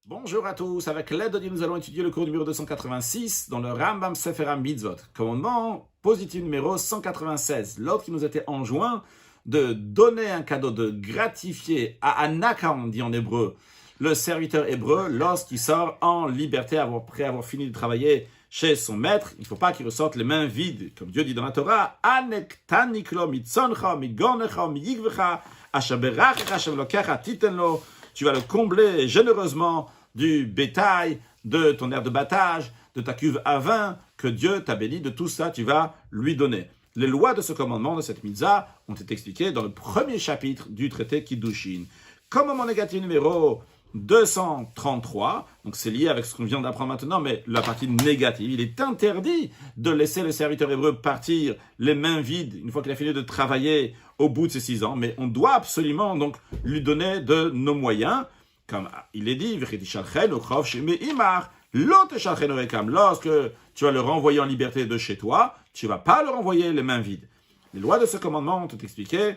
Bonjour à tous, avec l'aide de Dieu, nous allons étudier le cours numéro 286 dans le Rambam Sefer Mitzvot. Commandement positif numéro 196. L'ordre qui nous était enjoint de donner un cadeau, de gratifier à Anaka, on dit en hébreu, le serviteur hébreu, lorsqu'il sort en liberté après avoir fini de travailler chez son maître. Il ne faut pas qu'il ressorte les mains vides. Comme Dieu dit dans la Torah, Anek taniklo mitzoncha migonecha miyigvecha ashaberach hashem lokecha titenlo. Tu vas le combler généreusement du bétail, de ton aire de battage, de ta cuve à vin, que Dieu t'a béni, de tout ça, tu vas lui donner. Les lois de ce commandement, de cette mitzvah, ont été expliquées dans le premier chapitre du traité Kiddushin. Commandement négatif numéro 233, donc c'est lié avec ce qu'on vient d'apprendre maintenant, mais la partie négative, il est interdit de laisser le serviteur hébreu partir les mains vides une fois qu'il a fini de travailler au bout de ses 6 ans, mais on doit absolument donc lui donner de nos moyens, comme il est dit, lorsque tu vas le renvoyer en liberté de chez toi, tu ne vas pas le renvoyer les mains vides. Les lois de ce commandement ont été expliquées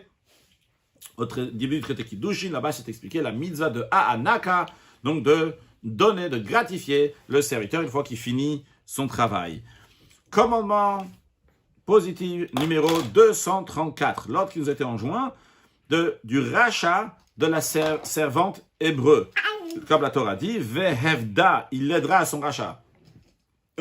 au début du traité Kiddushin. Là-bas, c'est expliqué la mitzvah de Ha'anaka, donc de donner, de gratifier le serviteur une fois qu'il finit son travail. Commandement positif numéro 234. L'ordre qui nous était enjoint du rachat de la servante hébreu. Comme la Torah dit, Vehevda, il l'aidera à son rachat.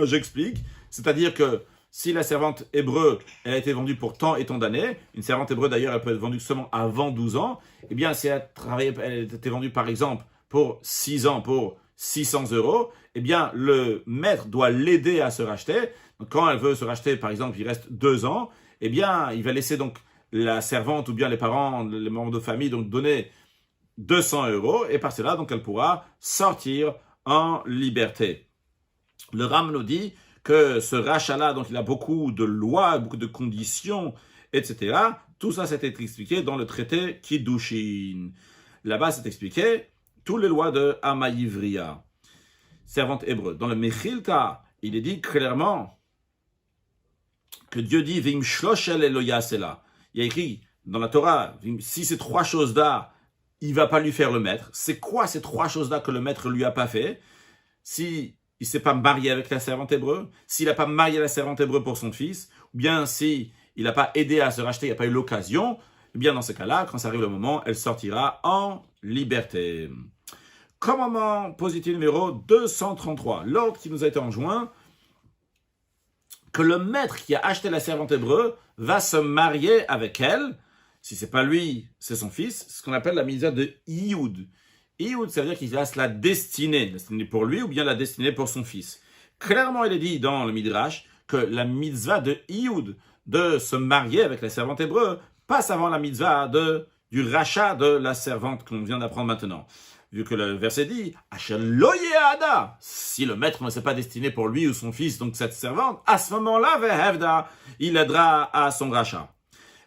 J'explique, c'est-à-dire que si la servante hébreu elle a été vendue pour tant et tant d'années, une servante hébreu d'ailleurs elle peut être vendue seulement avant 12 ans, eh bien si elle a été vendue par exemple pour 6 ans pour 600 €, eh bien le maître doit l'aider à se racheter. Donc, quand elle veut se racheter par exemple, il reste 2 ans, eh bien il va laisser donc la servante ou bien les parents, les membres de famille donc donner 200 € et par cela donc elle pourra sortir en liberté. Le Ram nous dit que ce rachat-là, donc il a beaucoup de lois, beaucoup de conditions, etc. Tout ça, c'est expliqué dans le traité Kiddushin. Là-bas, c'est expliqué toutes les lois de Amaïvria, servante hébreu. Dans le Mechilta, il est dit clairement que Dieu dit Vim shloshel eloyasela. Il y a écrit dans la Torah, si ces 3 choses-là, il ne va pas lui faire le maître. C'est quoi ces 3 choses-là que le maître ne lui a pas fait? Si il ne s'est pas marié avec la servante hébreu, s'il n'a pas marié la servante hébreu pour son fils, ou bien s'il n'a pas aidé à se racheter, il n'a pas eu l'occasion, eh bien dans ce cas-là, quand ça arrive le moment, elle sortira en liberté. Commandement positif numéro 233. L'ordre qui nous a été enjoint, que le maître qui a acheté la servante hébreu va se marier avec elle. Si ce n'est pas lui, c'est son fils, ce qu'on appelle la mitzvah de Iyud. Iyud, ça veut dire qu'il laisse la destinée pour lui ou bien la destinée pour son fils. Clairement, il est dit dans le Midrash que la mitzvah de Iyud, de se marier avec la servante hébreu, passe avant la mitzvah du rachat de la servante qu'on vient d'apprendre maintenant. Vu que le verset dit « Ada » si le maître ne s'est pas destiné pour lui ou son fils, donc cette servante, à ce moment-là, Vehevda, il aidera à son rachat.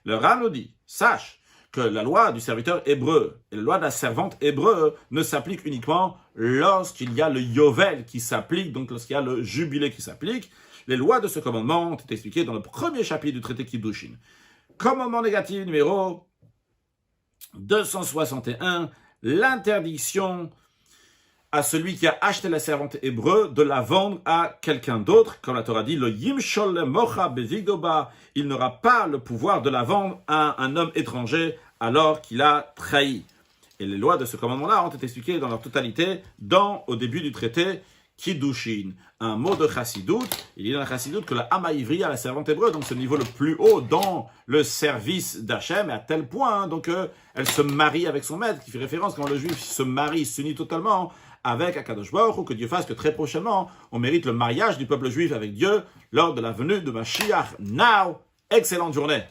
Le Ram nous dit, sache que la loi du serviteur hébreu et la loi de la servante hébreu ne s'appliquent uniquement lorsqu'il y a le Yovel qui s'applique, donc lorsqu'il y a le jubilé qui s'applique. Les lois de ce commandement ont été expliquées dans le premier chapitre du traité Kiddushin. Commandement négatif numéro 261, l'interdiction à celui qui a acheté la servante hébreu de la vendre à quelqu'un d'autre. Comme la Torah dit, le yimshol mocha bevidoba, il n'aura pas le pouvoir de la vendre à un homme étranger alors qu'il a trahi. Et les lois de ce commandement-là ont été expliquées dans leur totalité au début du traité Kiddushin. Un mot de Chassidut, il est dans la Chassidut que la Amaïvria, la servante hébreu, donc c'est le niveau le plus haut dans le service d'Hachem, à tel point donc elle se marie avec son maître, qui fait référence quand le juif se marie, s'unit totalement avec Akadosh Baruch Hu, que Dieu fasse que très prochainement, on mérite le mariage du peuple juif avec Dieu lors de la venue de Mashiach. Now, excellente journée.